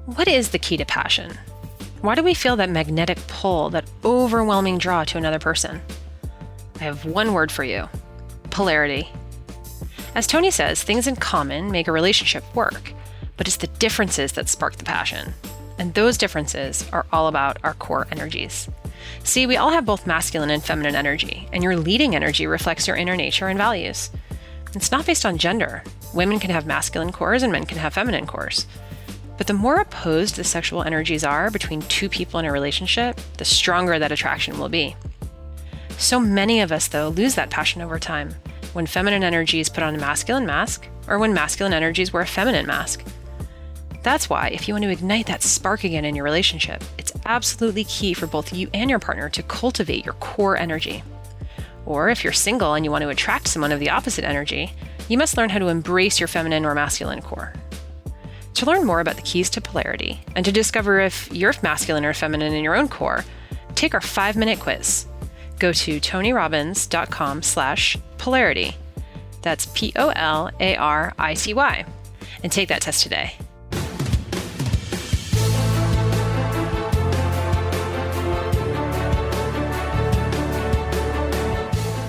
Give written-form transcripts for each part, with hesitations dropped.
What is the key to passion? Why do we feel that magnetic pull, that overwhelming draw to another person? I have one word for you: polarity. As Tony says, things in common make a relationship work, but it's the differences that spark the passion. And those differences are all about our core energies. See, we all have both masculine and feminine energy, and your leading energy reflects your inner nature and values. It's not based on gender. Women can have masculine cores and men can have feminine cores. But the more opposed the sexual energies are between two people in a relationship, the stronger that attraction will be. So many of us, though, lose that passion over time, when feminine energies put on a masculine mask, or when masculine energies wear a feminine mask. That's why, if you want to ignite that spark again in your relationship, it's absolutely key for both you and your partner to cultivate your core energy. Or if you're single and you want to attract someone of the opposite energy, you must learn how to embrace your feminine or masculine core. To learn more about the keys to polarity, and to discover if you're masculine or feminine in your own core, take our 5-minute quiz. Go to tonyrobbins.com/polarity. That's POLARICY. And take that test today.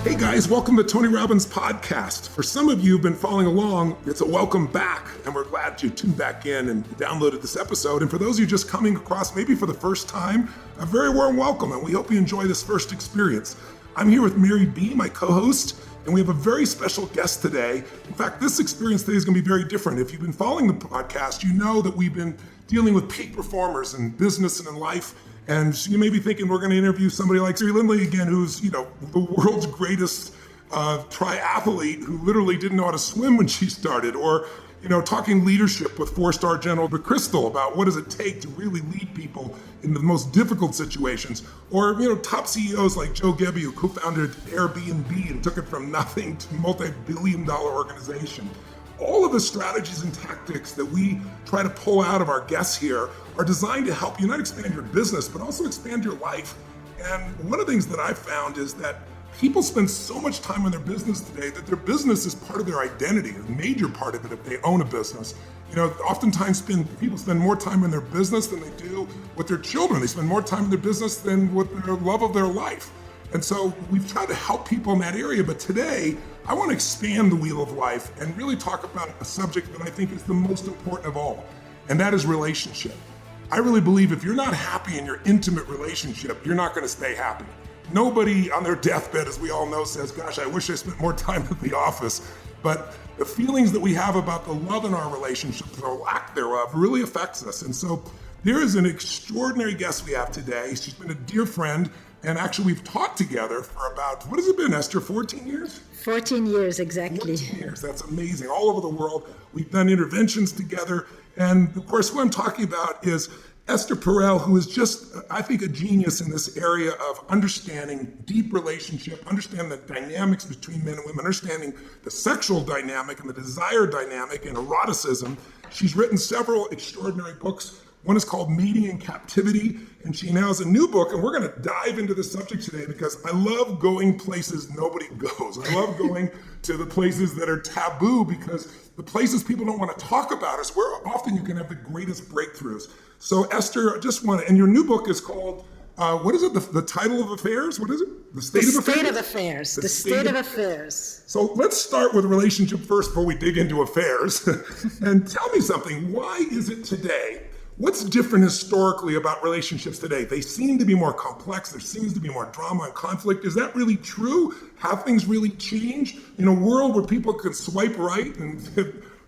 Hey guys, welcome to Tony Robbins' podcast. For some of you who've been following along, it's a welcome back, and we're glad you tuned back in and downloaded this episode. And for those of you just coming across maybe for the first time, a very warm welcome, and we hope you enjoy this first experience. I'm here with Mary B., my co-host, and we have a very special guest today. In fact, this experience today is going to be very different. If you've been following the podcast, you know that we've been dealing with peak performers in business and in life. And you may be thinking we're going to interview somebody like Siri Lindley again, who's, the world's greatest triathlete who literally didn't know how to swim when she started, or, talking leadership with 4-star General McChrystal about what does it take to really lead people in the most difficult situations, or, top CEOs like Joe Gebbe, who co-founded Airbnb and took it from nothing to a multi-billion-dollar organization. All of the strategies and tactics that we try to pull out of our guests here are designed to help you not expand your business, but also expand your life. And one of the things that I've found is that people spend so much time on their business today that their business is part of their identity, a major part of it if they own a business. Oftentimes people spend more time in their business than they do with their children. They spend more time in their business than with their love of their life. And so we've tried to help people in that area, but today I want to expand the wheel of life and really talk about a subject that I think is the most important of all, and that is relationship. I really believe if you're not happy in your intimate relationship, you're not going to stay happy. Nobody on their deathbed, as we all know, says, gosh, I wish I spent more time at the office. But the feelings that we have about the love in our relationships or lack thereof really affects us. And so there is an extraordinary guest we have today. She's been a dear friend. And actually, we've taught together for about, what has it been, Esther, 14 years? 14 years, exactly. 14 years, that's amazing. All over the world, we've done interventions together. And of course, what I'm talking about is Esther Perel, who is just, I think, a genius in this area of understanding deep relationship, understanding the dynamics between men and women, understanding the sexual dynamic and the desire dynamic and eroticism. She's written several extraordinary books. One is called Mating in Captivity, and she now has a new book, and we're going to dive into this subject today because I love going places nobody goes. I love going to the places that are taboo because the places people don't want to talk about is where often you can have the greatest breakthroughs. So Esther, and your new book is called, what is it, the title of affairs? What is it? The State of Affairs? The State of Affairs. So let's start with relationship first before we dig into affairs. And tell me something, why is it today? What's different historically about relationships today? They seem to be more complex. There seems to be more drama and conflict. Is that really true? Have things really changed? In a world where people can swipe right and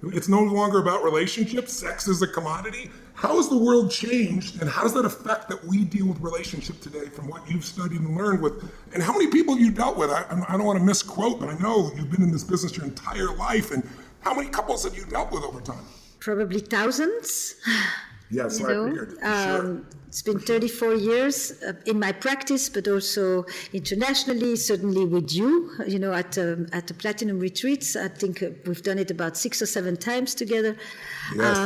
it's no longer about relationships, sex is a commodity. How has the world changed, and how does that affect that we deal with relationships today from what you've studied and learned with, and how many people you dealt with? I don't want to misquote, but I know you've been in this business your entire life, and how many couples have you dealt with over time? Probably thousands. Yes, I figured. Sure. It's been 34 years in my practice, but also internationally, certainly with you, at the Platinum Retreats. I think we've done it about 6 or 7 times together. Yes.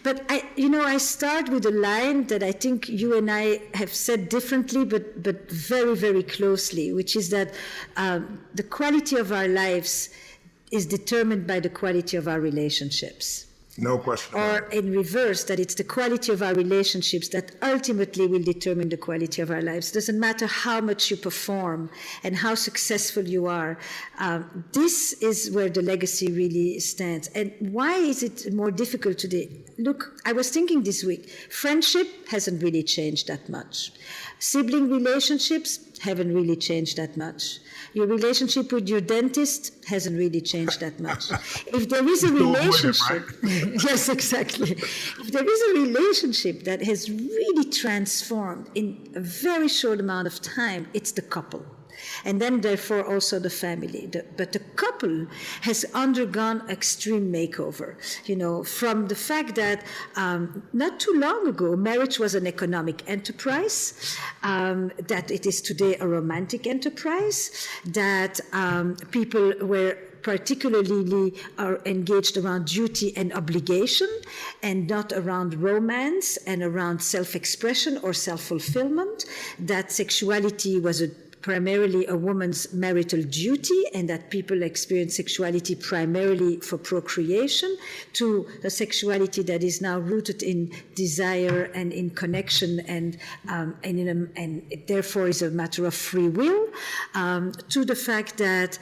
But I start with a line that I think you and I have said differently, but very, very closely, which is that the quality of our lives is determined by the quality of our relationships. No question about Or in reverse, that it's the quality of our relationships that ultimately will determine the quality of our lives. Doesn't matter how much you perform and how successful you are. This is where the legacy really stands. And why is it more difficult today? Look, I was thinking this week, friendship hasn't really changed that much. Sibling relationships haven't really changed that much. Your relationship with your dentist hasn't really changed that much. If there is a relationship, yes, exactly. If there is a relationship that has really transformed in a very short amount of time, it's the couple. And then, therefore, also the family. But the couple has undergone extreme makeover, from the fact that not too long ago, marriage was an economic enterprise, that it is today a romantic enterprise, that people were particularly are engaged around duty and obligation and not around romance and around self-expression or self-fulfillment, that sexuality was primarily a woman's marital duty, and that people experience sexuality primarily for procreation, to a sexuality that is now rooted in desire and in connection and it therefore is a matter of free will, to the fact that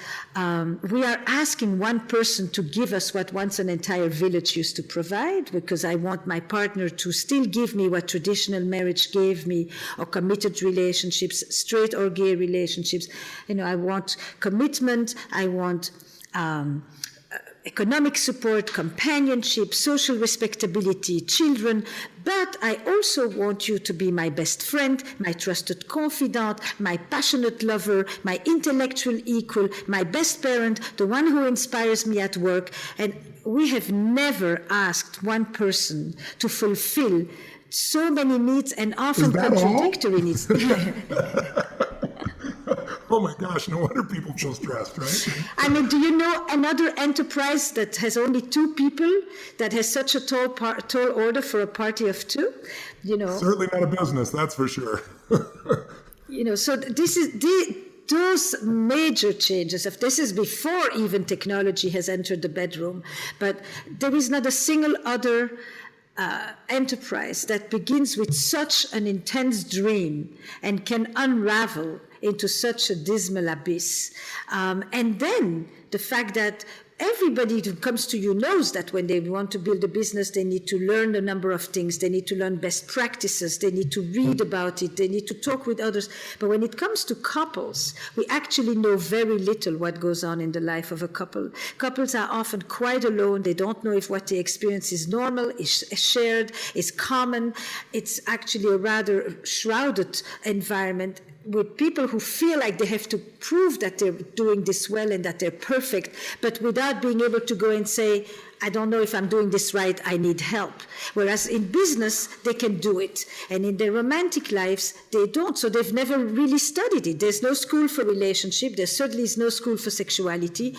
we are asking one person to give us what once an entire village used to provide, because I want my partner to still give me what traditional marriage gave me, or committed relationships, straight or gay relationships. I want commitment, I want economic support, companionship, social respectability, children, but I also want you to be my best friend, my trusted confidant, my passionate lover, my intellectual equal, my best parent, the one who inspires me at work. And we have never asked one person to fulfill so many needs, and often contradictory needs. Oh my gosh, no wonder people feel stressed, right? I mean, do you know another enterprise that has only 2 people that has such a tall order for a party of 2? Certainly not a business, that's for sure. So this is those major changes. If this is before even technology has entered the bedroom, but there is not a single other enterprise that begins with such an intense dream and can unravel into such a dismal abyss. And then the fact that everybody who comes to you knows that when they want to build a business, they need to learn a number of things. They need to learn best practices. They need to read about it. They need to talk with others. But when it comes to couples, we actually know very little what goes on in the life of a couple. Couples are often quite alone. They don't know if what they experience is normal, is shared, is common. It's actually a rather shrouded environment with people who feel like they have to prove that they're doing this well and that they're perfect, but without being able to go and say, I don't know if I'm doing this right, I need help. Whereas in business, they can do it. And in their romantic lives, they don't. So they've never really studied it. There's no school for relationship. There certainly is no school for sexuality.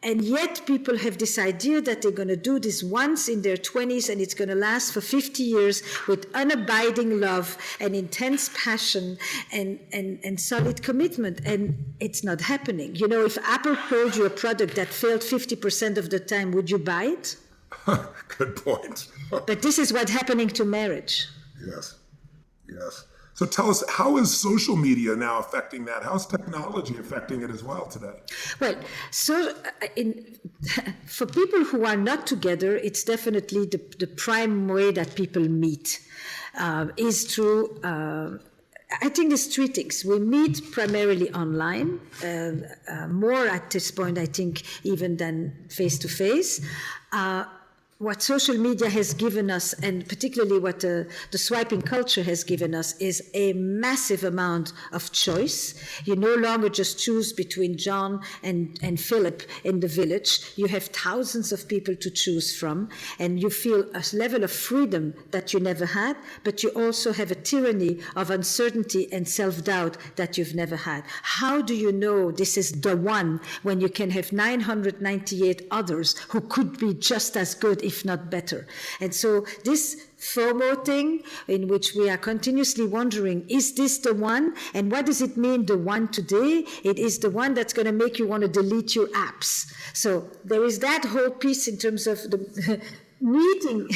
And yet people have this idea that they're going to do this once in their 20s and it's going to last for 50 years with unabiding love and intense passion and solid commitment. And it's not happening. If Apple told you a product that failed 50% of the time, would you buy it? Good point. But this is what's happening to marriage. Yes. So tell us, how is social media now affecting that? How's technology affecting it as well today? Well, for people who are not together, it's definitely the prime way that people meet is through, I think there's 3 things. We meet primarily online, more at this point, I think, even than face-to-face. What social media has given us, and particularly what the swiping culture has given us, is a massive amount of choice. You no longer just choose between John and Philip in the village. You have thousands of people to choose from, and you feel a level of freedom that you never had, but you also have a tyranny of uncertainty and self-doubt that you've never had. How do you know this is the one when you can have 998 others who could be just as good, if not better? And so this FOMO thing, in which we are continuously wondering, is this the one? And what does it mean, the one today? It is the one that's going to make you want to delete your apps. So there is that whole piece in terms of meeting,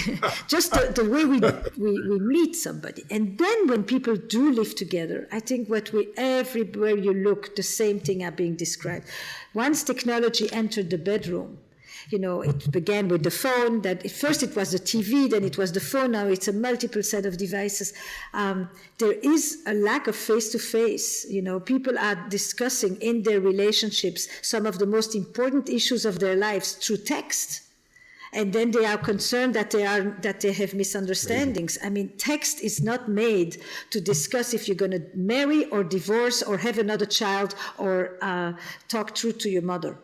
just the way we meet somebody. And then when people do live together, I think everywhere you look, the same thing are being described. Once technology entered the bedroom, it began with the phone, that at first it was the TV, then it was the phone, now it's a multiple set of devices. There is a lack of face-to-face. People are discussing in their relationships some of the most important issues of their lives through text. And then they are concerned that they have misunderstandings. I mean, text is not made to discuss if you're going to marry or divorce or have another child or talk truth to your mother.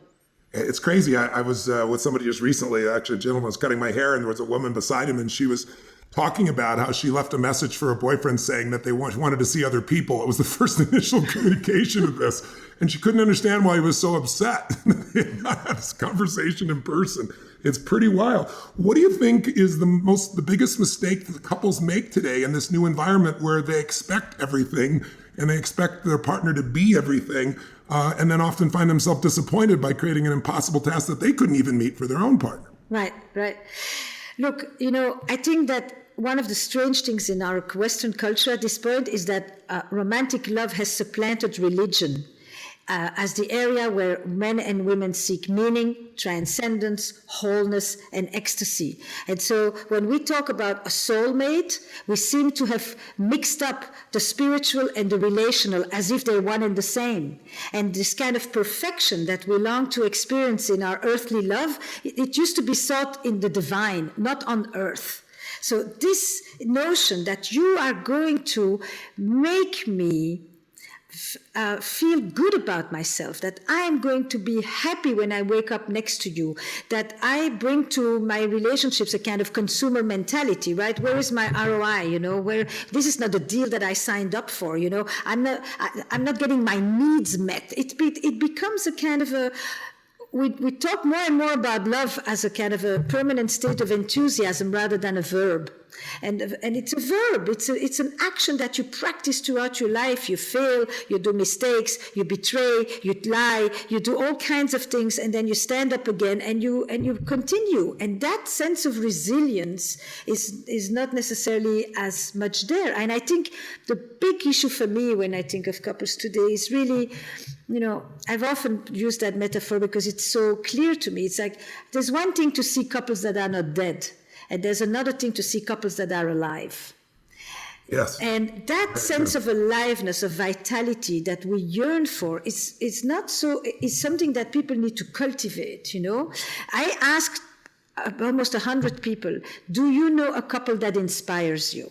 It's crazy. I was with somebody just recently. Actually, a gentleman was cutting my hair, and there was a woman beside him, and she was talking about how she left a message for her boyfriend saying that they wanted to see other people. It was the first initial communication of this, and she couldn't understand why he was so upset. They had not had this conversation in person. It's pretty wild. What do you think is the biggest mistake that couples make today in this new environment where they expect everything and they expect their partner to be everything, and then often find themselves disappointed by creating an impossible task that they couldn't even meet for their own partner? Right. Look, I think that one of the strange things in our Western culture at this point is that romantic love has supplanted religion as the area where men and women seek meaning, transcendence, wholeness, and ecstasy. And so when we talk about a soulmate, we seem to have mixed up the spiritual and the relational as if they're one and the same. And this kind of perfection that we long to experience in our earthly love, it used to be sought in the divine, not on earth. So this notion that you are going to make me feel good about myself, that I am going to be happy when I wake up next to you, that I bring to my relationships a kind of consumer mentality, right? Where is my ROI? Where this is not a deal that I signed up for. I'm not getting my needs met. It becomes a kind of we talk more and more about love as a kind of a permanent state of enthusiasm rather than a verb. And it's a verb. It's an action that you practice throughout your life. You fail, you do mistakes, you betray, you lie, you do all kinds of things, and then you stand up again and you continue. And that sense of resilience is not necessarily as much there. And I think the big issue for me when I think of couples today is really, I've often used that metaphor because it's so clear to me. It's like there's one thing to see couples that are not dead, and there's another thing to see couples that are alive. Yes. And that sense of aliveness, of vitality that we yearn for is something that people need to cultivate, I asked almost 100 people, do you know a couple that inspires you,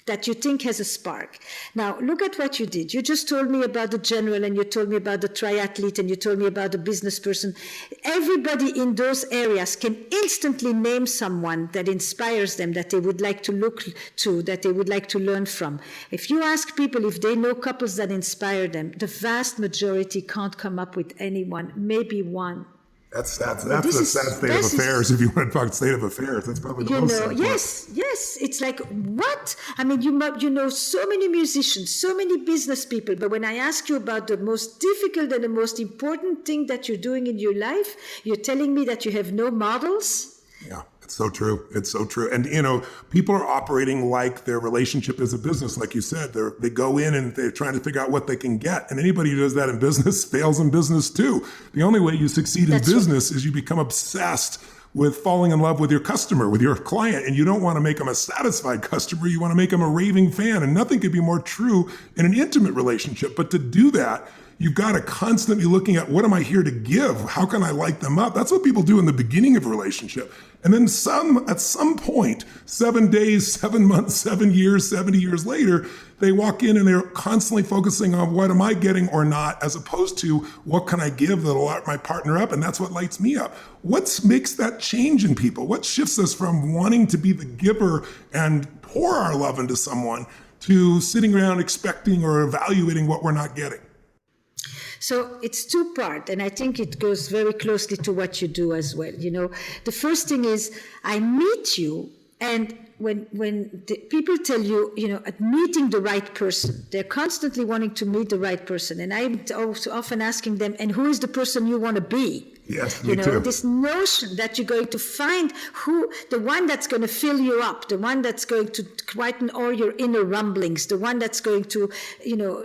that you think has a spark? Now, look at what you did. You just told me about the general, and you told me about the triathlete, and you told me about the business person. Everybody in those areas can instantly name someone that inspires them, that they would like to look to, that they would like to learn from. If you ask people if they know couples that inspire them, the vast majority can't come up with anyone, maybe one. That's the sad state of affairs. If you want to talk state of affairs, that's probably the most sad part. Yes. It's like, what? I mean, you know so many musicians, so many business people, but when I ask you about the most difficult and the most important thing that you're doing in your life, you're telling me that you have no models? Yeah, it's so true. It's so true. And, people are operating like their relationship is a business, like you said. They go in and they're trying to figure out what they can get. And anybody who does that in business fails in business too. The only way you succeed in business is you become obsessed with falling in love with your customer, with your client. And you don't want to make them a satisfied customer. You want to make them a raving fan. And nothing could be more true in an intimate relationship. But to do that, you've got to constantly looking at, what am I here to give? How can I light them up? That's what people do in the beginning of a relationship. And then at some point, 7 days, 7 months, 7 years, 70 years later, they walk in and they're constantly focusing on what am I getting or not, as opposed to what can I give that'll light my partner up? And that's what lights me up. What makes that change in people? What shifts us from wanting to be the giver and pour our love into someone to sitting around expecting or evaluating what we're not getting? So it's two-part, and I think it goes very closely to what you do as well. The first thing is I meet you, and when the people tell you, at meeting the right person, they're constantly wanting to meet the right person. And I'm also often asking them, and who is the person you want to be? Yes, me too. This notion that you're going to find the one that's going to fill you up, the one that's going to quieten all your inner rumblings, the one that's going to,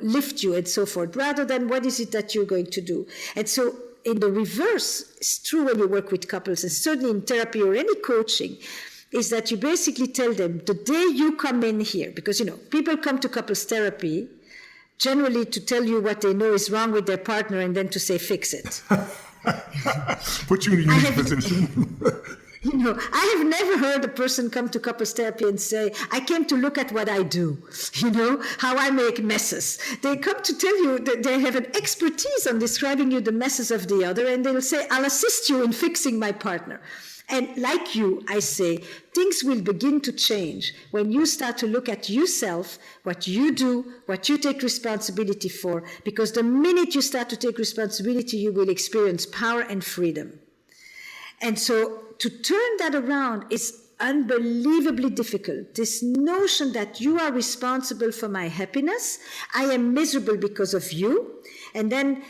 lift you and so forth, rather than what is it that you're going to do. And so in the reverse, it's true when you work with couples, and certainly in therapy or any coaching, is that you basically tell them the day you come in here, because, people come to couples therapy generally to tell you what they know is wrong with their partner and then to say, fix it. Put you in a unique position. I have never heard a person come to couples therapy and say, I came to look at what I do, how I make messes. They come to tell you that they have an expertise on describing you the messes of the other, and they'll say, I'll assist you in fixing my partner. And like you, I say, things will begin to change when you start to look at yourself, what you do, what you take responsibility for, because the minute you start to take responsibility, you will experience power and freedom. And so to turn that around is unbelievably difficult. This notion that you are responsible for my happiness, I am miserable because of you, and then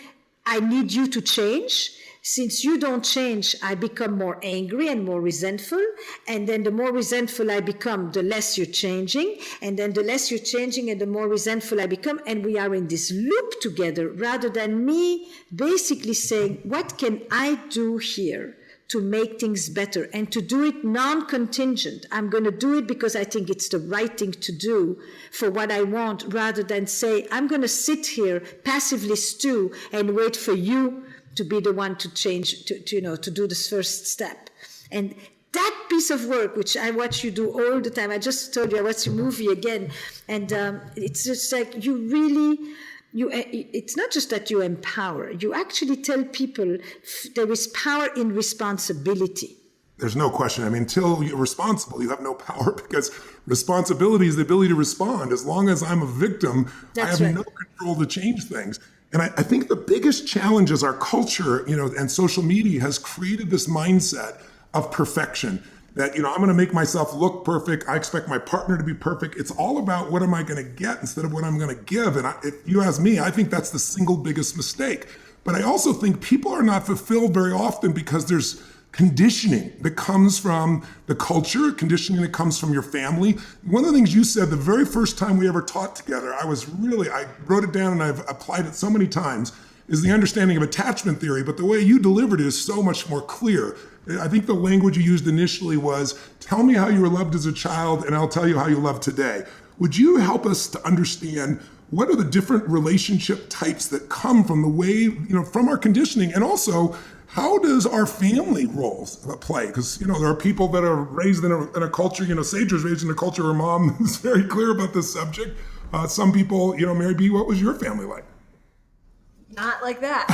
I need you to change. Since you don't change, I become more angry and more resentful. And then the more resentful I become, the less you're changing. And then the less you're changing and the more resentful I become. And we are in this loop together, rather than me basically saying, what can I do here to make things better, and to do it non-contingent? I'm going to do it because I think it's the right thing to do for what I want, rather than say, I'm going to sit here, passively stew, and wait for you to be the one to change, to do this first step. And that piece of work, which I watch you do all the time, I just told you I watched your movie again, and it's just like it's not just that you empower, you actually tell people there is power in responsibility. There's no question. I mean, until you're responsible, you have no power, because responsibility is the ability to respond. As long as I'm a victim, That's I have right. no control to change things. And I think the biggest challenge is our culture, and social media has created this mindset of perfection. That, I'm going to make myself look perfect. I expect my partner to be perfect. It's all about what am I going to get instead of what I'm going to give. And if you ask me, I think that's the single biggest mistake. But I also think people are not fulfilled very often because there's conditioning that comes from the culture, conditioning that comes from your family. One of the things you said the very first time we ever taught together, I wrote it down and I've applied it so many times, is the understanding of attachment theory. But the way you delivered it is so much more clear. I think the language you used initially was, tell me how you were loved as a child and I'll tell you how you love today. Would you help us to understand what are the different relationship types that come from the way, from our conditioning, and also how does our family roles play? Because, there are people that are raised in a culture, Sage was raised in a culture where mom is very clear about this subject. Some people, Mary B., what was your family like? Not like that.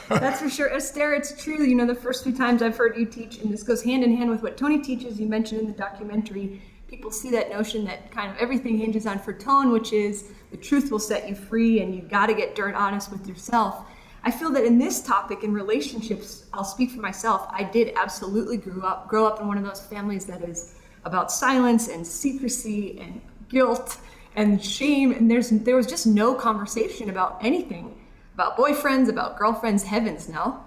That's for sure. Esther, it's true, the first few times I've heard you teach, and this goes hand in hand with what Tony teaches, you mentioned in the documentary, people see that notion that kind of everything hinges on for Tone, which is the truth will set you free and you got to get dirt honest with yourself. I feel that in this topic, in relationships, I'll speak for myself, I did absolutely grow up in one of those families that is about silence and secrecy and guilt and shame, and there was just no conversation about anything, about boyfriends, about girlfriends, heavens no.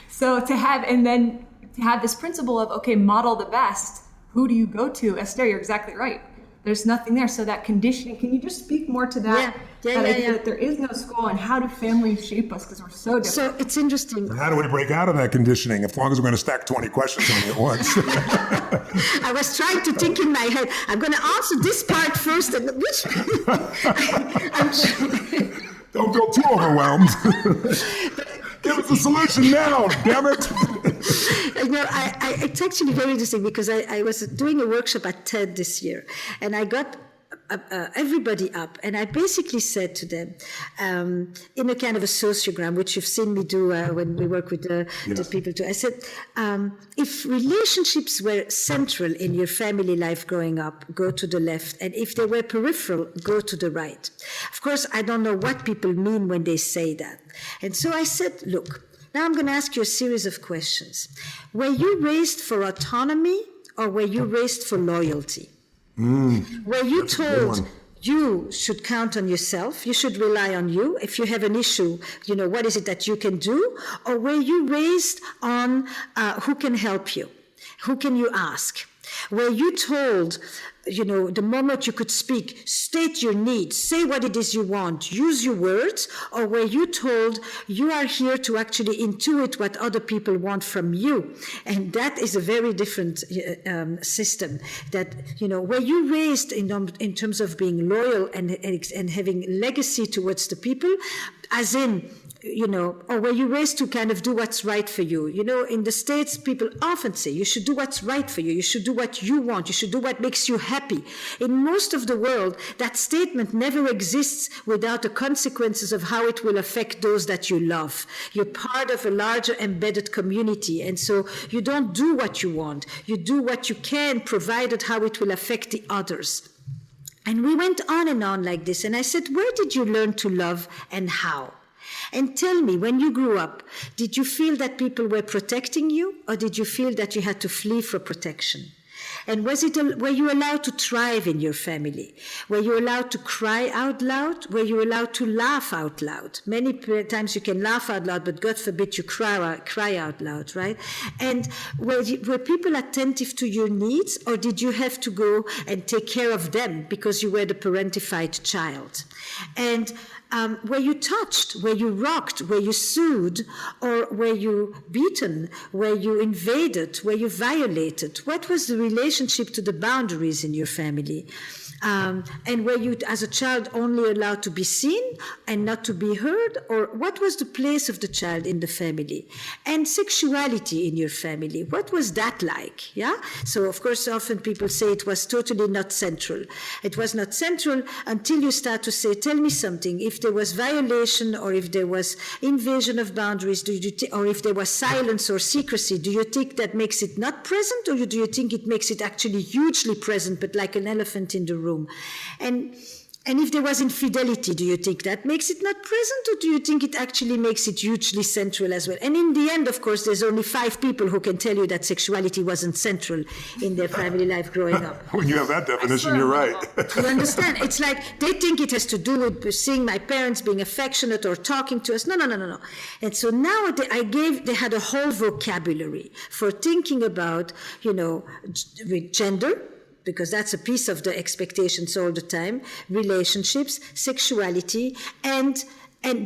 So to have this principle of, okay, model the best, who do you go to? Esther, you're exactly right. There's nothing there. So that conditioning, can you just speak more to that? Yeah. That there is no school, and how do families shape us, because we're so different. So it's interesting. And how do we break out of that conditioning, as long as we're going to stack 20 questions on me at once? I was trying to think in my head, I'm going to answer this part first, and which Don't feel too overwhelmed. Give us a solution now, damn it. It's actually very interesting, because I was doing a workshop at TED this year, and I got everybody up, and I basically said to them, in a kind of a sociogram, which you've seen me do when we work with the people too, I said, if relationships were central in your family life growing up, go to the left, and if they were peripheral, go to the right. Of course, I don't know what people mean when they say that. And so I said, look, now I'm going to ask you a series of questions. Were you raised for autonomy, or were you raised for loyalty? Were you told you should count on yourself. You should rely on you. If you have an issue, what is it that you can do? Or were you raised on who can help you? Who can you ask? Were you told, the moment you could speak, state your needs, say what it is you want, use your words? Or were you told you are here to actually intuit what other people want from you? And that is a very different system. That, were you raised in terms of being loyal and having legacy towards the people, as in, or were you raised to kind of do what's right for you? In the States, people often say you should do what's right for you. You should do what you want. You should do what makes you happy. In most of the world, that statement never exists without the consequences of how it will affect those that you love. You're part of a larger embedded community. And so you don't do what you want. You do what you can, provided how it will affect the others. And we went on and on like this. And I said, where did you learn to love and how? And tell me, when you grew up, did you feel that people were protecting you, or did you feel that you had to flee for protection? And were you allowed to thrive in your family? Were you allowed to cry out loud? Were you allowed to laugh out loud? Many times you can laugh out loud, but God forbid you cry out loud, right? And were people attentive to your needs, or did you have to go and take care of them because you were the parentified child? And were you touched? Were you rocked? Were you sued? Or were you beaten? Were you invaded? Were you violated? What was the relationship to the boundaries in your family? And were you, as a child, only allowed to be seen and not to be heard? Or what was the place of the child in the family? And sexuality in your family, what was that like? Yeah. So, of course, often people say it was totally not central. It was not central until you start to say, tell me something. If there was violation, or if there was invasion of boundaries, or if there was silence or secrecy, do you think that makes it not present, or do you think it makes it actually hugely present, but like an elephant in the room? And if there was infidelity, do you think that makes it not present, or do you think it actually makes it hugely central as well? And in the end, of course, there's only 5 people who can tell you that sexuality wasn't central in their family life growing up. When you have that definition, you're right. You understand? It's like they think it has to do with seeing my parents being affectionate or talking to us. No. And so now they had a whole vocabulary for thinking about, with gender, because that's a piece of the expectations all the time, relationships, sexuality, and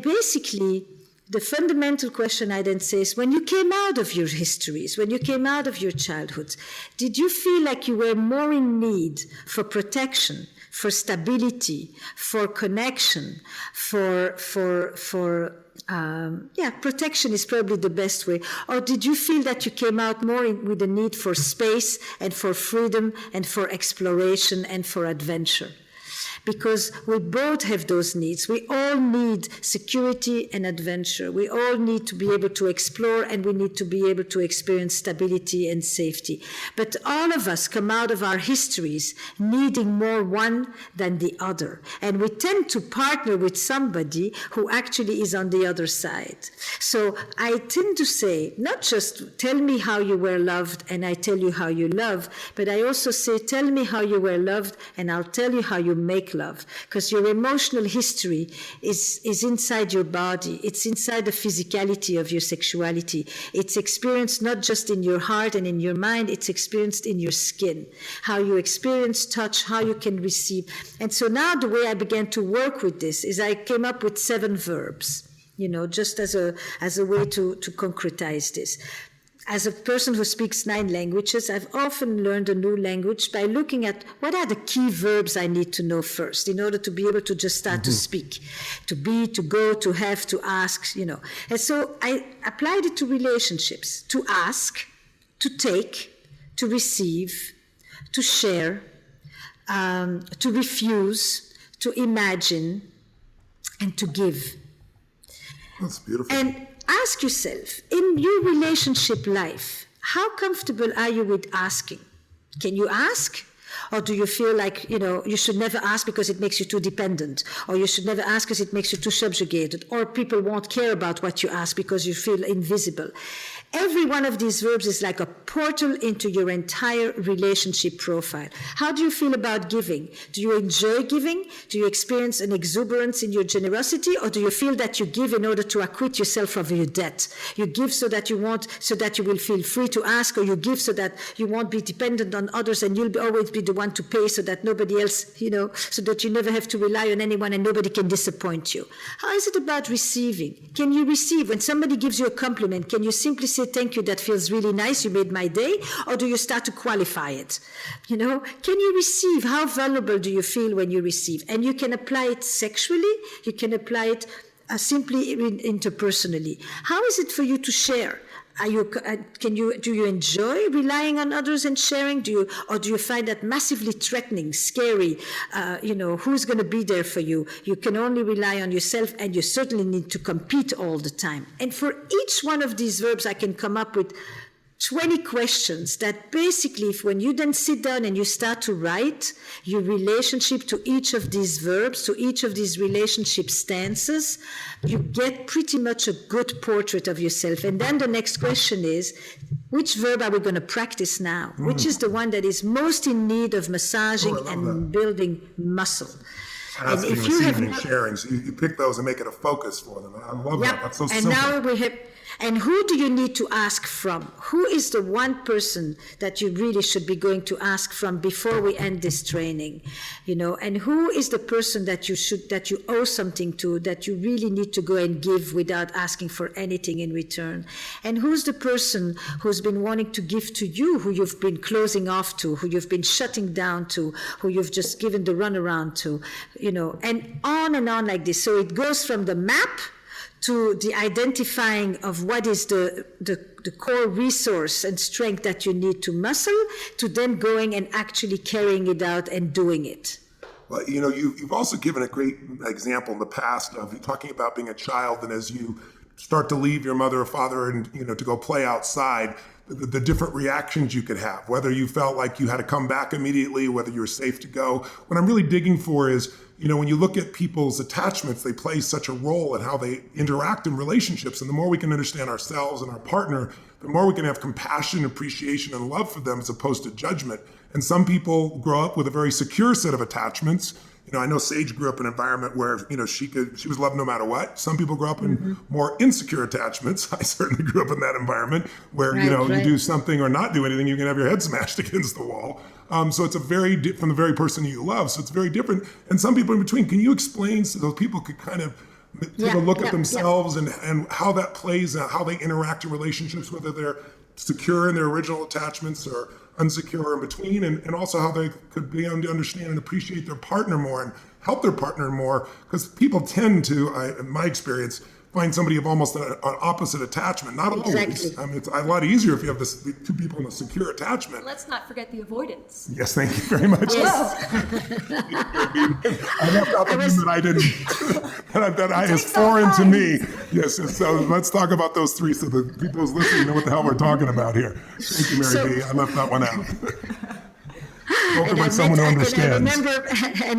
basically the fundamental question I then say is, when you came out of your histories, when you came out of your childhoods, did you feel like you were more in need for protection, for stability, for connection, protection is probably the best way. Or did you feel that you came out more with the need for space and for freedom and for exploration and for adventure? Because we both have those needs. We all need security and adventure. We all need to be able to explore, and we need to be able to experience stability and safety. But all of us come out of our histories needing more one than the other. And we tend to partner with somebody who actually is on the other side. So I tend to say, not just tell me how you were loved and I tell you how you love, but I also say, tell me how you were loved and I'll tell you how you make love, because your emotional history is inside your body. It's inside the physicality of your sexuality. It's experienced not just in your heart and in your mind, it's experienced in your skin, how you experience touch, how you can receive. And so now the way I began to work with this is I came up with 7 verbs, just as a way to concretize this. As a person who speaks 9 languages, I've often learned a new language by looking at what are the key verbs I need to know first in order to be able to just start to speak, to be, to go, to have, to ask, And so I applied it to relationships, to ask, to take, to receive, to share, to refuse, to imagine, and to give. That's beautiful. And ask yourself, in your relationship life, how comfortable are you with asking? Can you ask? Or do you feel like, you should never ask because it makes you too dependent? Or you should never ask because it makes you too subjugated? Or people won't care about what you ask because you feel invisible? Every one of these verbs is like a portal into your entire relationship profile. How do you feel about giving? Do you enjoy giving? Do you experience an exuberance in your generosity, or do you feel that you give in order to acquit yourself of your debt? You give so that you will feel free to ask, or you give so that you won't be dependent on others and you'll always be the one to pay so that nobody else, so that you never have to rely on anyone and nobody can disappoint you. How is it about receiving? Can you receive? When somebody gives you a compliment, can you simply say, thank you, that feels really nice, you made my day? Or do you start to qualify it? Can you receive? How valuable do you feel when you receive? And you can apply it sexually, you can apply it simply interpersonally. How is it for you to share? Do you enjoy relying on others and sharing? Or do you find that massively threatening, scary? Who's going to be there for you? You can only rely on yourself, and you certainly need to compete all the time. And for each one of these verbs, I can come up with 20 questions that basically, when you then sit down and you start to write your relationship to each of these verbs, to each of these relationship stances, you get pretty much a good portrait of yourself. And then the next question is, which verb are we going to practice now? Which is the one that is most in need of massaging and building muscle? Asking, receiving, and sharing. So you pick those and make it a focus for them. I love that. That's so simple. And now and who do you need to ask from? Who is the one person that you really should be going to ask from before we end this training? And who is the person that you owe something to, that you really need to go and give without asking for anything in return? And who's the person who's been wanting to give to you, who you've been closing off to, who you've been shutting down to, who you've just given the runaround to, and on like this. So it goes from the map to the identifying of what is the core resource and strength that you need to muscle, to then going and actually carrying it out and doing it. Well, you've also given a great example in the past of talking about being a child, and as you start to leave your mother or father and, to go play outside, the different reactions you could have, whether you felt like you had to come back immediately, whether you were safe to go. What I'm really digging for is, when you look at people's attachments, they play such a role in how they interact in relationships. And the more we can understand ourselves and our partner, the more we can have compassion, appreciation, and love for them as opposed to judgment. And some people grow up with a very secure set of attachments. I know Sage grew up in an environment where, she was loved no matter what. Some people grow up in more insecure attachments. I certainly grew up in that environment where, you do something or not do anything, you can have your head smashed against the wall. So it's from the very person you love. So it's very different. And some people in between. Can you explain so those people could kind of take a look at themselves and how that plays out, how they interact in relationships, whether they're secure in their original attachments or unsecure in between, and also how they could be able to understand and appreciate their partner more and help their partner more, because people tend to, in my experience, find somebody of almost an opposite attachment. Not always. Exactly. I mean, it's a lot easier if you have two people in a secure attachment. Let's not forget the avoidance. Yes, thank you very much. Yes. I left out the one that I didn't, that is foreign to me. Yes, so let's talk about those three so the people who's listening know what the hell we're talking about here. Thank you, Mary B. I left that one out. Spoken by someone who understands.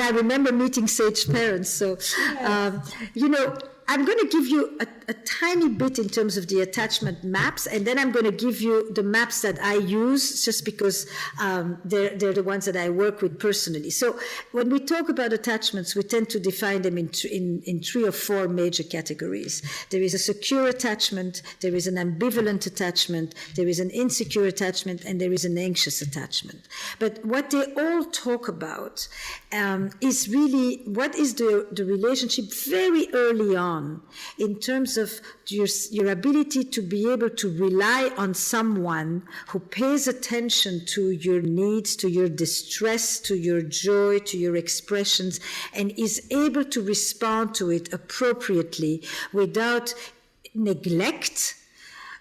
I remember meeting Sage parents. So, I'm going to give you a tiny bit in terms of the attachment maps, and then I'm going to give you the maps that I use just because they're the ones that I work with personally. So when we talk about attachments, we tend to define them in 3 or 4 major categories. There is a secure attachment, there is an ambivalent attachment, there is an insecure attachment, and there is an anxious attachment. But what they all talk about is really what is the relationship very early on, in terms of your ability to be able to rely on someone who pays attention to your needs, to your distress, to your joy, to your expressions, and is able to respond to it appropriately without neglect,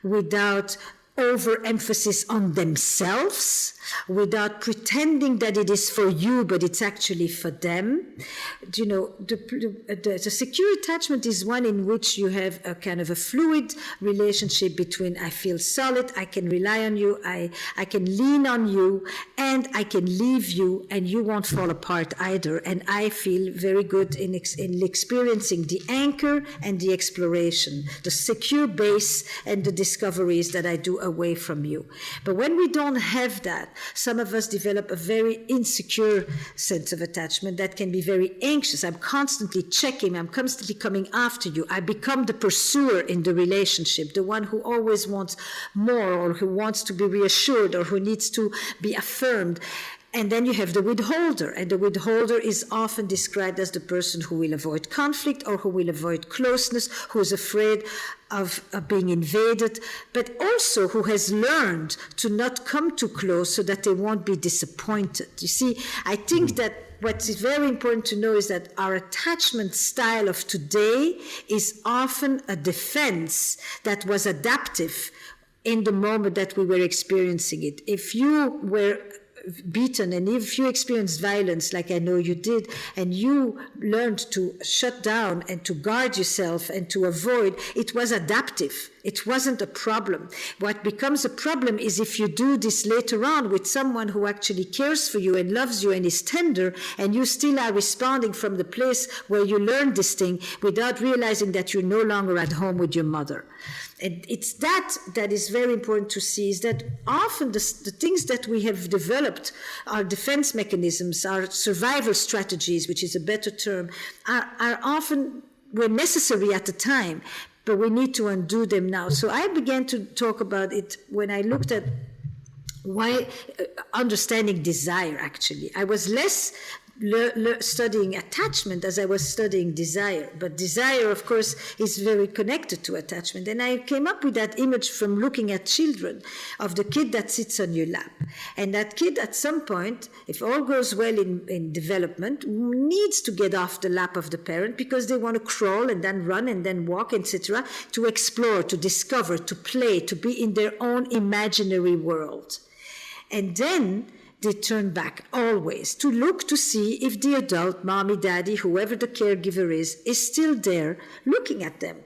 without overemphasis on themselves, without pretending that it is for you, but it's actually for them. You know, the secure attachment is one in which you have a kind of a fluid relationship between I feel solid, I can rely on you, I can lean on you, and I can leave you, and you won't fall apart either. And I feel very good in experiencing the anchor and the exploration, the secure base and the discoveries that I do away from you. But when we don't have that, some of us develop a very insecure sense of attachment that can be very anxious. I'm constantly checking, I'm constantly coming after you. I become the pursuer in the relationship, the one who always wants more, or who wants to be reassured, or who needs to be affirmed. And then you have the withholder, and the withholder is often described as the person who will avoid conflict or who will avoid closeness, who is afraid of being invaded, but also who has learned to not come too close so that they won't be disappointed. You see, I think that what is very important to know is that our attachment style of today is often a defense that was adaptive in the moment that we were experiencing it. If you were beaten, and if you experienced violence like I know you did, and you learned to shut down and to guard yourself and to avoid, it was adaptive. It wasn't a problem. What becomes a problem is if you do this later on with someone who actually cares for you and loves you and is tender, and you still are responding from the place where you learned this thing without realizing that you're no longer at home with your mother. And it's that is very important to see, is that often the things that we have developed, our defense mechanisms, our survival strategies, which is a better term, are often were necessary at the time, but we need to undo them now. So I began to talk about it when I looked at why understanding desire, actually. I was less studying attachment as I was studying desire. But desire, of course, is very connected to attachment. And I came up with that image from looking at children, of the kid that sits on your lap. And that kid at some point, if all goes well in development, needs to get off the lap of the parent because they want to crawl and then run and then walk, etc., to explore, to discover, to play, to be in their own imaginary world. And then they turn back always to look to see if the adult, mommy, daddy, whoever the caregiver is still there looking at them.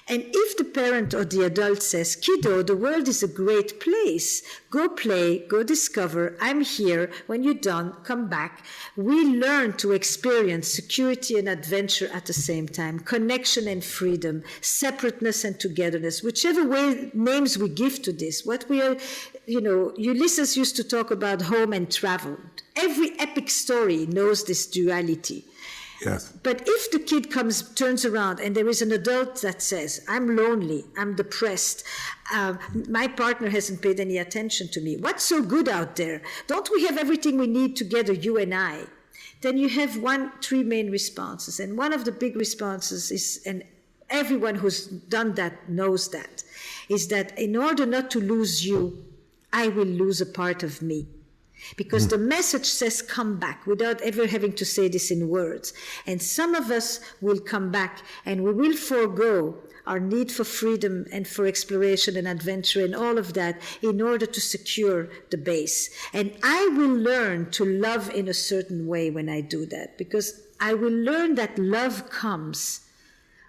And if the parent or the adult says, kiddo, the world is a great place, go play, go discover, I'm here, when you're done, come back, we learn to experience security and adventure at the same time, connection and freedom, separateness and togetherness, whichever way names we give to this. What we are, Ulysses used to talk about home and travel. Every epic story knows this duality. Yes. But if the kid turns around and there is an adult that says, I'm lonely, I'm depressed, my partner hasn't paid any attention to me, what's so good out there? Don't we have everything we need together, you and I? Then you have three main responses. And one of the big responses is, and everyone who's done that knows that, is that in order not to lose you, I will lose a part of me. Because the message says come back without ever having to say this in words. And some of us will come back and we will forego our need for freedom and for exploration and adventure and all of that in order to secure the base. And I will learn to love in a certain way when I do that, because I will learn that love comes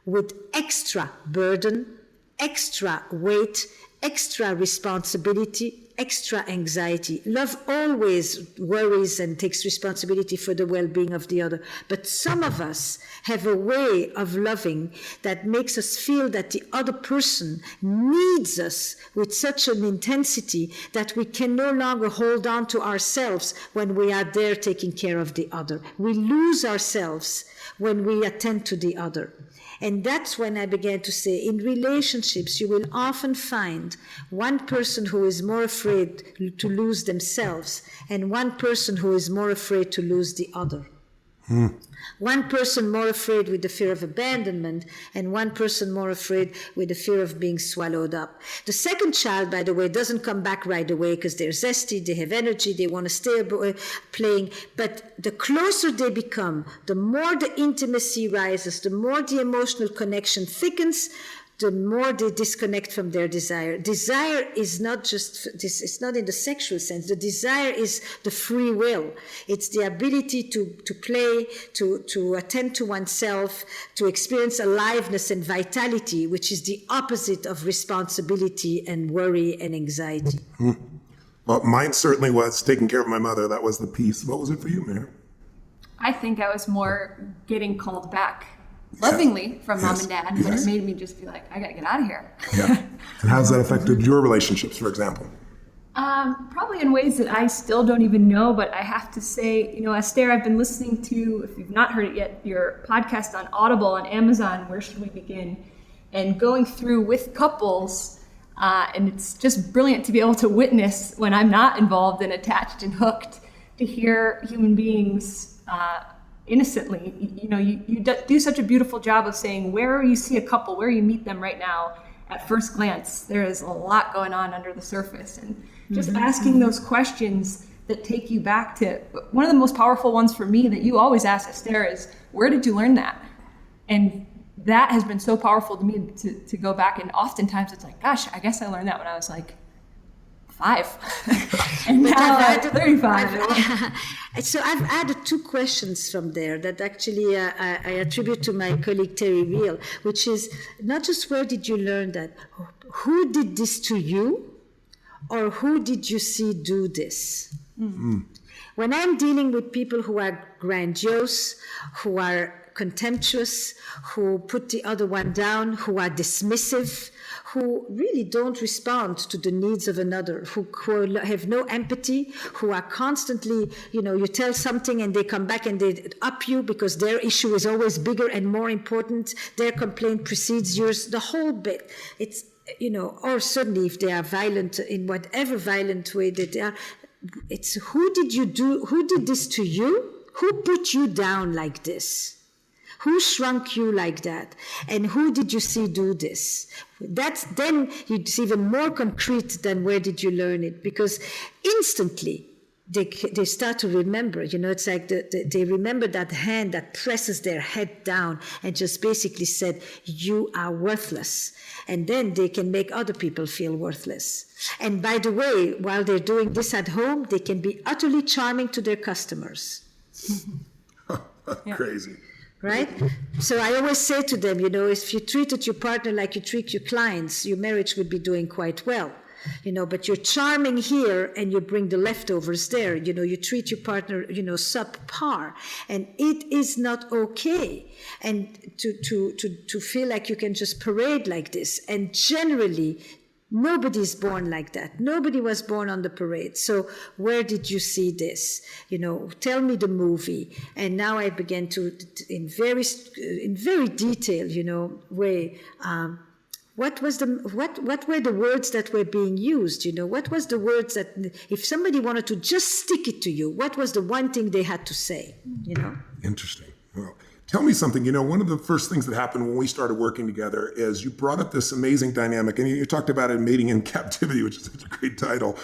with extra burden, extra weight, extra responsibility, extra anxiety. Love always worries and takes responsibility for the well-being of the other. But some of us have a way of loving that makes us feel that the other person needs us with such an intensity that we can no longer hold on to ourselves when we are there taking care of the other. We lose ourselves when we attend to the other. And that's when I began to say, in relationships, you will often find one person who is more afraid to lose themselves and one person who is more afraid to lose the other. One person more afraid with the fear of abandonment and one person more afraid with the fear of being swallowed up. The second child, by the way, doesn't come back right away because they're zesty, they have energy, they want to stay playing. But the closer they become, the more the intimacy rises, the more the emotional connection thickens, the more they disconnect from their desire. Desire is not just this, it's not in the sexual sense. The desire is the free will. It's the ability to play, to attend to oneself, to experience aliveness and vitality, which is the opposite of responsibility and worry and anxiety. Well, mine certainly was taking care of my mother. That was the piece. What was it for you, Mary? I think I was more getting called back lovingly from mom and dad, but it made me just be like, I gotta get out of here. Yeah. And how's that affected your relationships, for example? Probably in ways that I still don't even know, but I have to say, you know, Esther, I've been listening to, if you've not heard it yet, your podcast on Audible, on Amazon, Where Should We Begin? And going through with couples, and it's just brilliant to be able to witness when I'm not involved and attached and hooked, to hear human beings innocently. You know, you do such a beautiful job of saying where you see a couple, where you meet them right now, at first glance, there is a lot going on under the surface. And just asking those questions that take you back to, one of the most powerful ones for me that you always ask, Esther, is where did you learn that? And that has been so powerful to me to go back. And oftentimes it's like, gosh, I guess I learned that when I was like 5. And now I'm 35. So I've added 2 questions from there that actually I attribute to my colleague Terry Real, which is not just where did you learn that, who did this to you, or who did you see do this? When I'm dealing with people who are grandiose, who are contemptuous, who put the other one down, who are dismissive, who really don't respond to the needs of another, who have no empathy, who are constantly, you know, you tell something and they come back and they up you because their issue is always bigger and more important, their complaint precedes yours, the whole bit. It's, you know, or certainly if they are violent in whatever violent way that they are, it's who did this to you? Who put you down like this? Who shrunk you like that? And who did you see do this? Then it's even more concrete than where did you learn it? Because instantly they start to remember, you know, it's like they remember that hand that presses their head down and just basically said, you are worthless. And then they can make other people feel worthless. And by the way, while they're doing this at home, they can be utterly charming to their customers. Crazy. Right? So I always say to them, you know, if you treated your partner like you treat your clients, your marriage would be doing quite well. You know, but you're charming here and you bring the leftovers there. You know, you treat your partner, you know, subpar. And it is not okay. And to feel like you can just parade like this. And generally, nobody's born like that. Nobody was born on the parade. So where did you see this? You know, tell me the movie. And now I began to, in very detailed, you know, way, what were the words that were being used? You know, what was the words that, if somebody wanted to just stick it to you, what was the one thing they had to say? You know? Interesting. Well, tell me something. You know, one of the first things that happened when we started working together is you brought up this amazing dynamic, and you talked about it, Mating in Captivity, which is such a great title.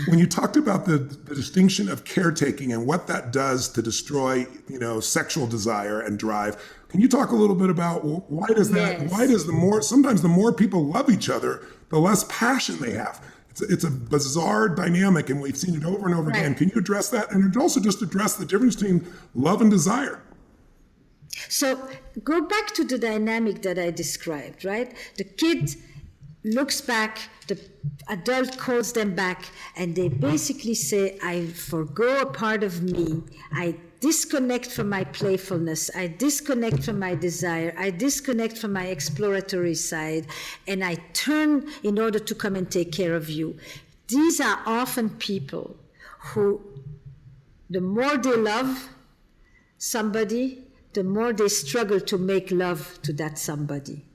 When you talked about the distinction of caretaking and what that does to destroy, you know, sexual desire and drive, can you talk a little bit about why does that? Yes. Why does sometimes the more people love each other, the less passion they have? It's a bizarre dynamic, and we've seen it over and over again. Can you address that, and also just address the difference between love and desire? So go back to the dynamic that I described, right? The kid looks back, the adult calls them back, and they basically say, I forgo a part of me, I disconnect from my playfulness, I disconnect from my desire, I disconnect from my exploratory side, and I turn in order to come and take care of you. These are often people who, the more they love somebody, the more they struggle to make love to that somebody.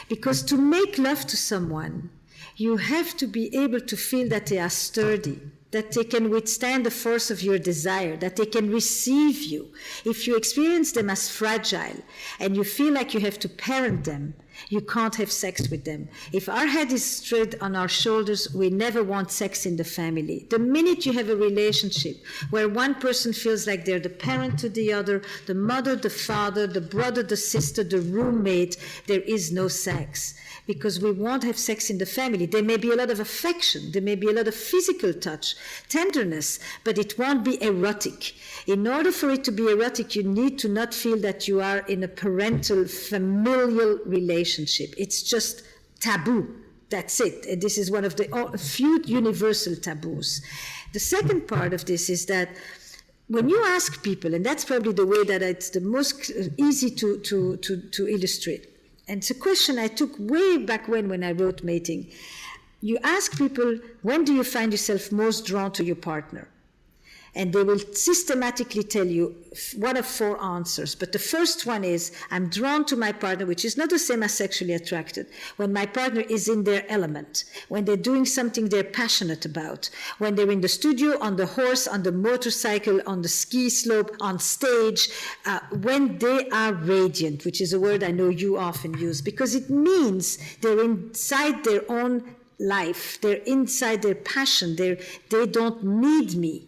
Because to make love to someone, you have to be able to feel that they are sturdy, that they can withstand the force of your desire, that they can receive you. If you experience them as fragile and you feel like you have to parent them, You can't have sex with them. If our head is straight on our shoulders, we never want sex in the family. The minute you have a relationship where one person feels like they're the parent to the other, the mother, the father, the brother, the sister, the roommate, there is no sex. Because we won't have sex in the family. There may be a lot of affection, there may be a lot of physical touch, tenderness, but it won't be erotic. In order for it to be erotic, you need to not feel that you are in a parental, familial relationship. It's just taboo. That's it. And this is one of the few universal taboos. The second part of this is that when you ask people, and that's probably the way that it's the most easy to illustrate, and it's a question I took way back when I wrote Mating. You ask people, when do you find yourself most drawn to your partner? And they will systematically tell you one of 4 answers. But the first one is, I'm drawn to my partner, which is not the same as sexually attracted, when my partner is in their element, when they're doing something they're passionate about, when they're in the studio, on the horse, on the motorcycle, on the ski slope, on stage, when they are radiant, which is a word I know you often use, because it means they're inside their own life, they're inside their passion, they don't need me.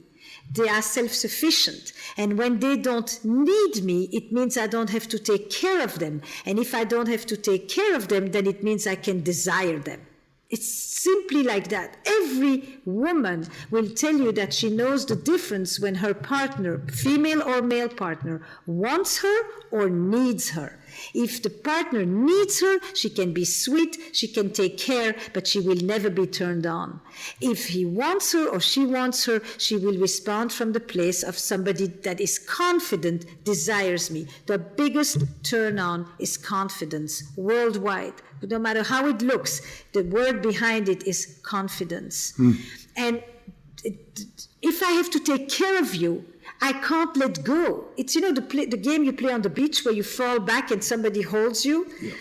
They are self-sufficient. And when they don't need me, it means I don't have to take care of them. And if I don't have to take care of them, then it means I can desire them. It's simply like that. Every woman will tell you that she knows the difference when her partner, female or male partner, wants her or needs her. If the partner needs her, she can be sweet, she can take care, but she will never be turned on. If he wants her or she wants her, she will respond from the place of somebody that is confident, desires me. The biggest turn on is confidence worldwide. No matter how it looks, the word behind it is confidence. And if I have to take care of you, I can't let go. It's, the game you play on the beach where you fall back and somebody holds you. Yeah.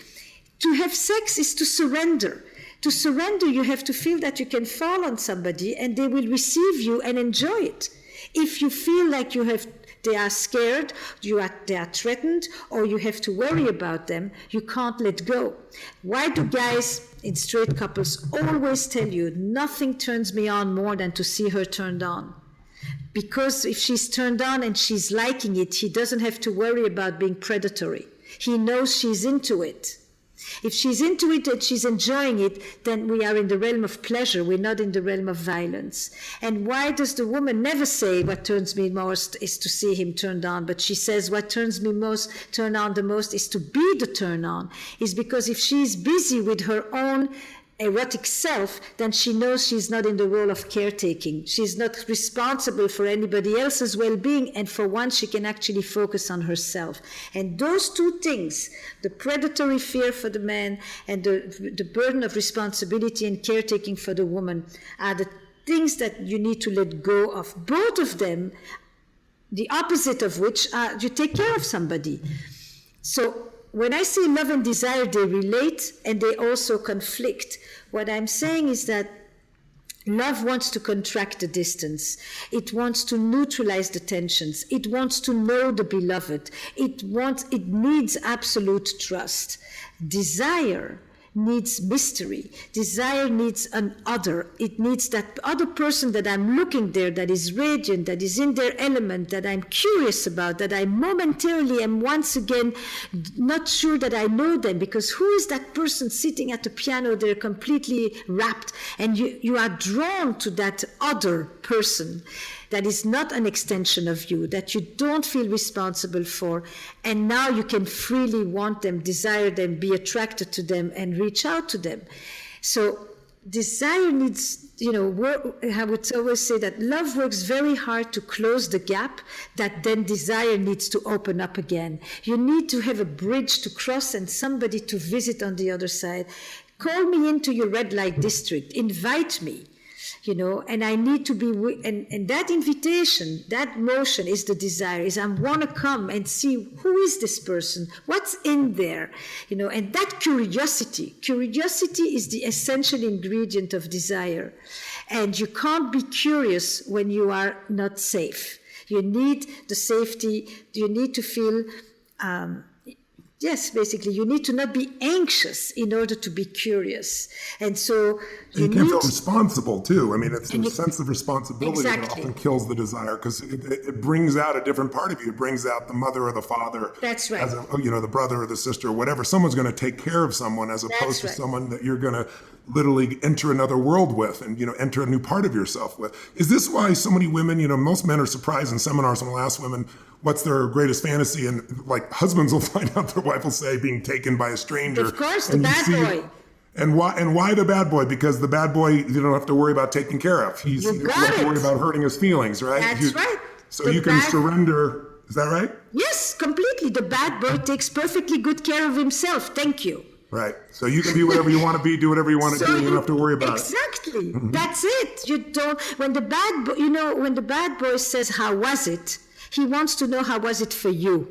To have sex is to surrender. To surrender, you have to feel that you can fall on somebody and they will receive you and enjoy it. If you feel like they are scared, they are threatened, or you have to worry about them, you can't let go. Why do guys in straight couples always tell you, nothing turns me on more than to see her turned on? Because if she's turned on and she's liking it, he doesn't have to worry about being predatory. He knows she's into it. If she's into it and she's enjoying it, then we are in the realm of pleasure. We're not in the realm of violence. And why does the woman never say what turns me most is to see him turned on, but she says what turns me turn on the most is to be the turn on? Is because if she's busy with her own erotic self, then she knows she's not in the role of caretaking. She's not responsible for anybody else's well-being, and for once she can actually focus on herself. And those 2 things, the predatory fear for the man and the burden of responsibility and caretaking for the woman, are the things that you need to let go of. Both of them, the opposite of which are you take care of somebody. So when I say love and desire, they relate and they also conflict. What I'm saying is that love wants to contract the distance. It wants to neutralize the tensions. It wants to know the beloved. It needs absolute trust. Desire needs mystery. Desire needs an other. It needs that other person that I'm looking there, that is radiant, that is in their element, that I'm curious about, that I momentarily am once again not sure that I know them, because who is that person sitting at the piano? They're completely rapt, and you are drawn to that other person that is not an extension of you, that you don't feel responsible for, and now you can freely want them, desire them, be attracted to them, and reach out to them. So desire needs, I would always say that love works very hard to close the gap that then desire needs to open up again. You need to have a bridge to cross and somebody to visit on the other side. Call me into your red light district, invite me. And I need to be, and that invitation, that motion is the desire, is I want to come and see who is this person, what's in there, and that curiosity is the essential ingredient of desire. And you can't be curious when you are not safe. You need the safety, you need to feel Yes, basically, you need to not be anxious in order to be curious. And so you can't feel responsible, too. I mean, it's a sense of responsibility that Exactly. often kills the desire, because it brings out a different part of you. It brings out the mother or the father. That's right. As the brother or the sister or whatever. Someone's going to take care of someone as opposed to someone that you're going to literally enter another world with and, enter a new part of yourself with. Is this why so many women, most men are surprised in seminars when I'll ask women what's their greatest fantasy, and like husbands will find out their wife will say being taken by a stranger. Of course, the bad boy. And why the bad boy? Because the bad boy you don't have to worry about taking care of. You don't have to worry about hurting his feelings, right? That's right. So you can surrender. Is that right? Yes, completely. The bad boy takes perfectly good care of himself. Thank you. Right. So you can be whatever you want to be, do whatever you want to do, and you don't have to worry about it. Exactly. That's it. You don't. When the bad boy says, "How was it?" he wants to know how was it for you.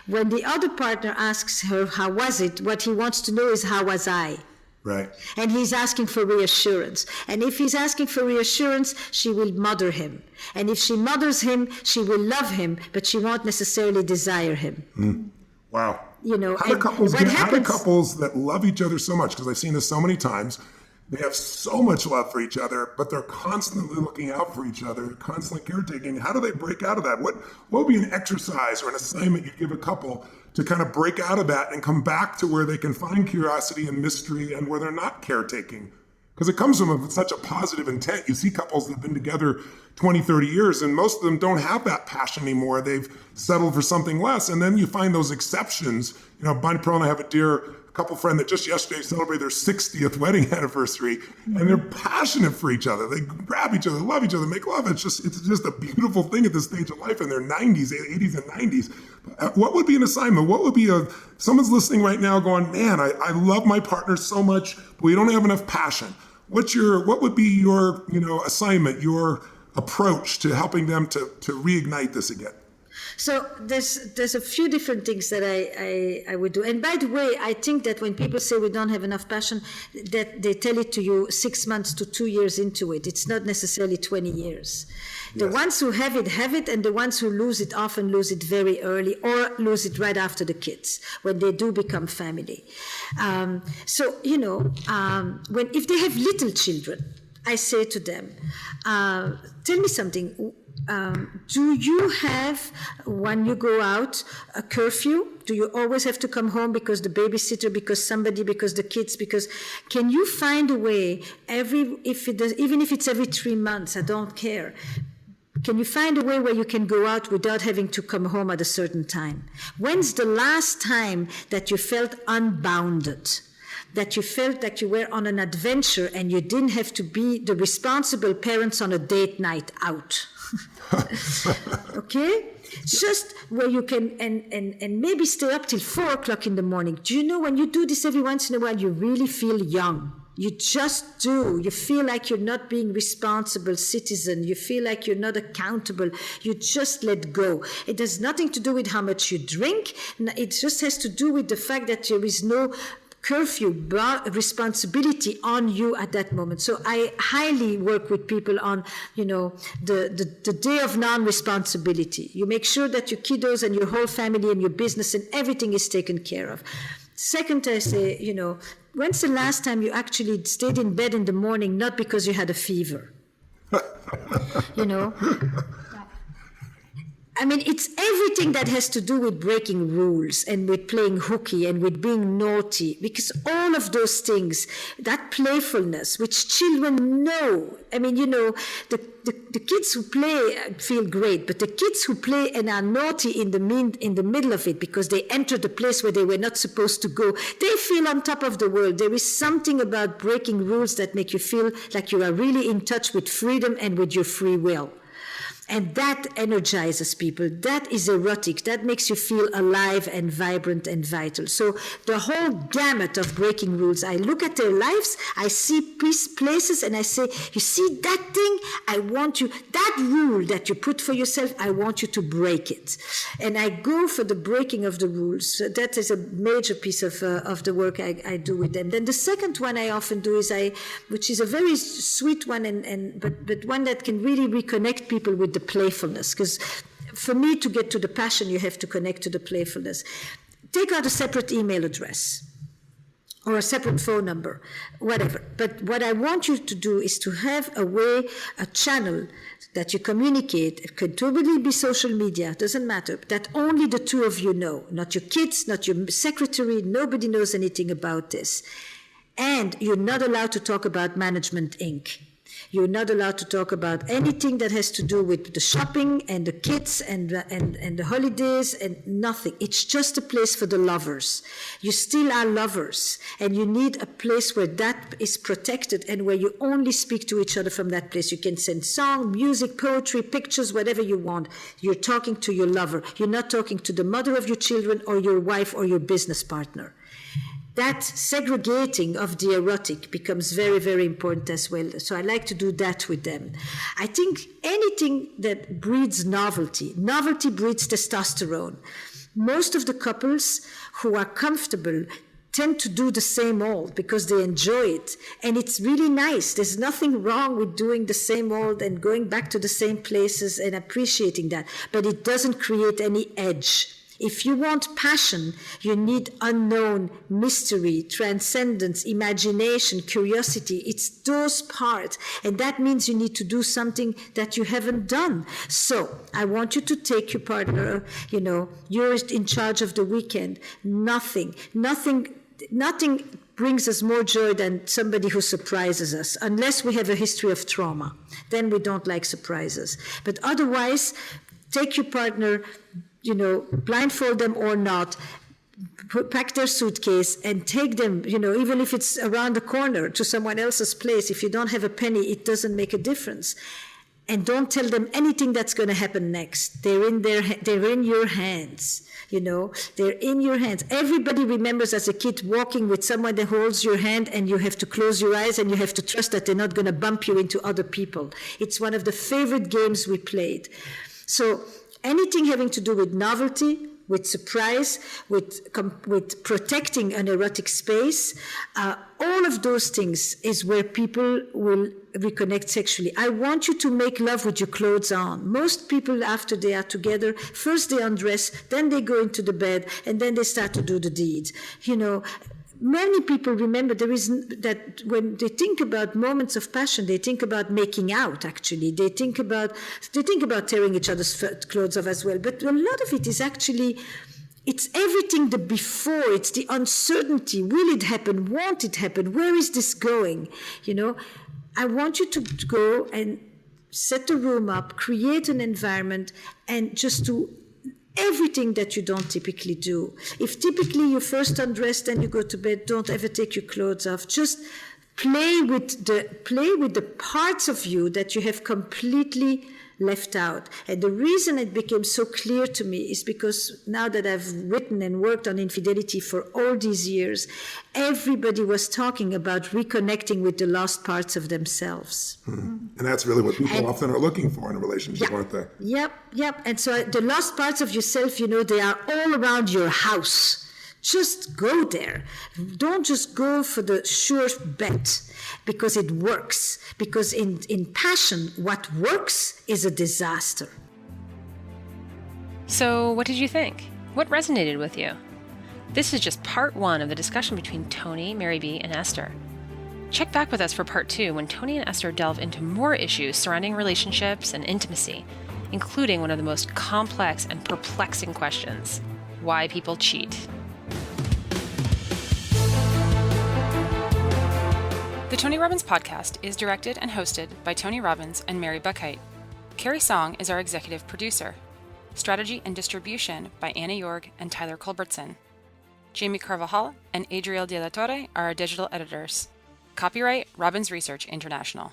When the other partner asks her, "How was it?" what he wants to know is, "How was I?" Right. And he's asking for reassurance. And if he's asking for reassurance, she will mother him. And if she mothers him, she will love him, but she won't necessarily desire him. Wow. How do happens? couples that love each other so much, because I've seen this so many times, they have so much love for each other, but they're constantly looking out for each other, constantly caretaking. How do they break out of that? What would be an exercise or an assignment you'd give a couple to kind of break out of that and come back to where they can find curiosity and mystery and where they're not caretaking? Because it comes from such a positive intent. You see couples that have been together 20, 30 years, and most of them don't have that passion anymore. They've settled for something less. And then you find those exceptions. Bonnie Pearl and I have a dear couple friend that just yesterday celebrated their 60th wedding anniversary, and they're passionate for each other. They grab each other, love each other, make love. It's just a beautiful thing at this stage of life in their 90s, 80s, and 90s. What would be an assignment? What would be someone's listening right now going, man, I love my partner so much, but we don't have enough passion. What would be your, assignment, your approach to helping them to reignite this again? So there's a few different things that I would do. And by the way, I think that when people say we don't have enough passion, that they tell it to you 6 months to 2 years into it. It's not necessarily 20 years. The ones who have it, and the ones who lose it often lose it very early or lose it right after the kids, when they do become family. If they have little children, I say to them, tell me something. Do you have, when you go out, a curfew? Do you always have to come home because the babysitter, because the kids? Because can you find a way, even if it's every 3 months, I don't care. Can you find a way where you can go out without having to come home at a certain time? When's the last time that you felt unbounded? That you felt that you were on an adventure and you didn't have to be the responsible parents on a date night out? Okay? Just where you can, and maybe stay up till 4 o'clock in the morning. Do you know, when you do this every once in a while, you really feel young. You just do. You feel like you're not being responsible citizen. You feel like you're not accountable. You just let go. It has nothing to do with how much you drink. It just has to do with the fact that there is no curfew responsibility on you at that moment. So I highly work with people on, the day of non-responsibility. You make sure that your kiddos and your whole family and your business and everything is taken care of. Second, I say, when's the last time you actually stayed in bed in the morning, not because you had a fever? I mean, it's everything that has to do with breaking rules and with playing hooky and with being naughty, because all of those things, that playfulness, which children know. I mean, the kids who play feel great, but the kids who play and are naughty in the middle of it because they entered a place where they were not supposed to go, they feel on top of the world. There is something about breaking rules that make you feel like you are really in touch with freedom and with your free will. And that energizes people. That is erotic. That makes you feel alive and vibrant and vital. So the whole gamut of breaking rules, I look at their lives, I see places, and I say, you see that thing? I want you, that rule that you put for yourself, I want you to break it. And I go for the breaking of the rules. So that is a major piece of the work I do with them. Then the second one I often do is which is a very sweet one, but one that can really reconnect people with the playfulness, because for me to get to the passion, you have to connect to the playfulness. take out a separate email address or a separate phone number, whatever. But what I want you to do is to have a way, a channel that you communicate. It could totally be social media, doesn't matter, that only the two of you know, not your kids, not your secretary, nobody knows anything about this. And you're not allowed to talk about Management Inc. You're not allowed to talk about anything that has to do with the shopping and the kids and the holidays and nothing. It's just a place for the lovers. You still are lovers, and you need a place where that is protected and where you only speak to each other from that place. You can send song, music, poetry, pictures, whatever you want. You're talking to your lover. You're not talking to the mother of your children or your wife or your business partner. That segregating of the erotic becomes very, very important as well. So I like to do that with them. I think anything that breeds novelty breeds testosterone. Most of the couples who are comfortable tend to do the same old because they enjoy it. And it's really nice. There's nothing wrong with doing the same old and going back to the same places and appreciating that. But it doesn't create any edge. If you want passion, you need unknown, mystery, transcendence, imagination, curiosity. It's those parts. And that means you need to do something that you haven't done. So I want you to take your partner, you're in charge of the weekend. Nothing brings us more joy than somebody who surprises us, unless we have a history of trauma. Then we don't like surprises. But otherwise, take your partner, blindfold them or not, pack their suitcase and take them, even if it's around the corner to someone else's place. If you don't have a penny, it doesn't make a difference. And don't tell them anything that's going to happen next. They're in your hands, they're in your hands. Everybody remembers as a kid walking with someone that holds your hand and you have to close your eyes and you have to trust that they're not going to bump you into other people. It's one of the favorite games we played. So anything having to do with novelty, with surprise, with protecting an erotic space, all of those things is where people will reconnect sexually. I want you to make love with your clothes on. Most people, after they are together, first they undress, then they go into the bed, and then they start to do the deeds. Many people remember that when they think about moments of passion, they think about making out, actually. They think about tearing each other's clothes off as well. But a lot of it is actually, it's everything the before. It's the uncertainty. Will it happen? Won't it happen? Where is this going? I want you to go and set the room up, create an environment, and just to everything that you don't typically do. If typically you first undress, then you go to bed, don't ever take your clothes off. Just play with the parts of you that you have completely left out. And the reason it became so clear to me is because now that I've written and worked on infidelity for all these years, everybody was talking about reconnecting with the lost parts of themselves. And that's really what people often are looking for in a relationship, aren't they? Yep. And so the lost parts of yourself, they are all around your house. Just go there. Don't just go for the sure bet because it works. Because in passion, what works is a disaster. So what did you think? What resonated with you? This is just part 1 of the discussion between Tony, Mary B, and Esther. Check back with us for part 2 when Tony and Esther delve into more issues surrounding relationships and intimacy, including one of the most complex and perplexing questions: why people cheat. The Tony Robbins podcast is directed and hosted by Tony Robbins and Mary Buckheit. Carrie Song is our executive producer. Strategy and distribution by Anna Jorg and Tyler Culbertson. Jamie Carvajal and Adriel De La Torre are our digital editors. Copyright Robbins Research International.